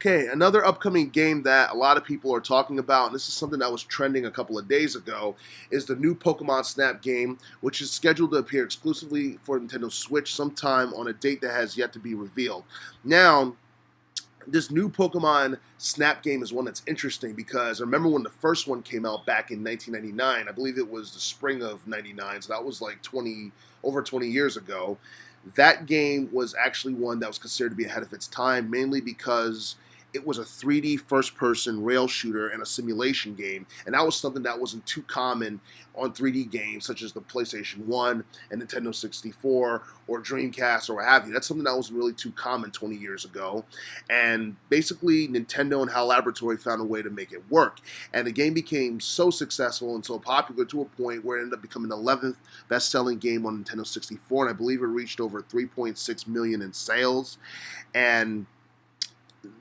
Okay, another upcoming game that a lot of people are talking about, and this is something that was trending a couple of days ago, is the new Pokemon Snap game, which is scheduled to appear exclusively for Nintendo Switch sometime on a date that has yet to be revealed. Now, this new Pokemon Snap game is one that's interesting because I remember when the first one came out back in 1999. I believe it was the spring of '99, so that was like over 20 years ago. That game was actually one that was considered to be ahead of its time, mainly because it was a 3D first-person rail shooter and a simulation game, and that was something that wasn't too common on 3D games such as the PlayStation 1 and Nintendo 64 or Dreamcast or what have you. That's something that wasn't really too common 20 years ago, and basically Nintendo and HAL Laboratory found a way to make it work, and the game became so successful and so popular to a point where it ended up becoming the 11th best-selling game on Nintendo 64, and I believe it reached over 3.6 million in sales, and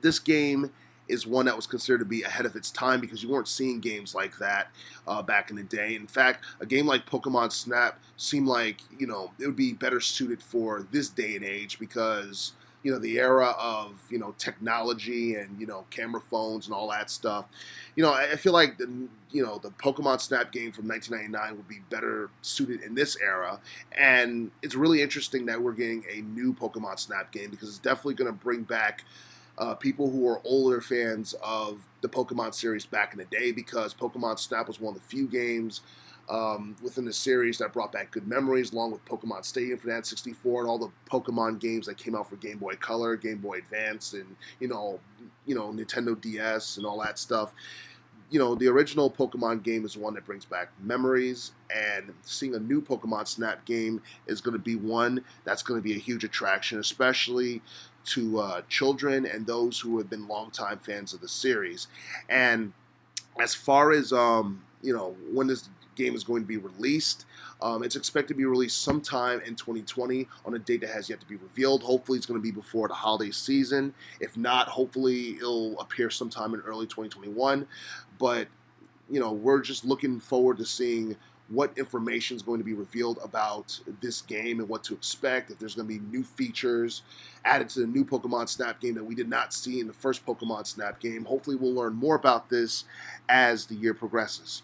this game is one that was considered to be ahead of its time because you weren't seeing games like that back in the day. In fact, a game like Pokemon Snap seemed like, it would be better suited for this day and age because, the era of, technology and, camera phones and all that stuff. I feel like the Pokemon Snap game from 1999 would be better suited in this era. And it's really interesting that we're getting a new Pokemon Snap game because it's definitely going to bring back people who are older fans of the Pokemon series back in the day because Pokemon Snap was one of the few games within the series that brought back good memories, along with Pokemon Stadium for the N64 and all the Pokemon games that came out for Game Boy Color, Game Boy Advance, and Nintendo DS and all that stuff. The original Pokemon game is one that brings back memories, and seeing a new Pokemon Snap game is going to be one that's going to be a huge attraction, especially to children and those who have been longtime fans of the series. And as far as when this game is going to be released, it's expected to be released sometime in 2020 on a date that has yet to be revealed. Hopefully, it's going to be before the holiday season. If not, hopefully it'll appear sometime in early 2021. But we're just looking forward to seeing what information is going to be revealed about this game and what to expect, if there's going to be new features added to the new Pokemon Snap game that we did not see in the first Pokemon Snap game. Hopefully we'll learn more about this as the year progresses.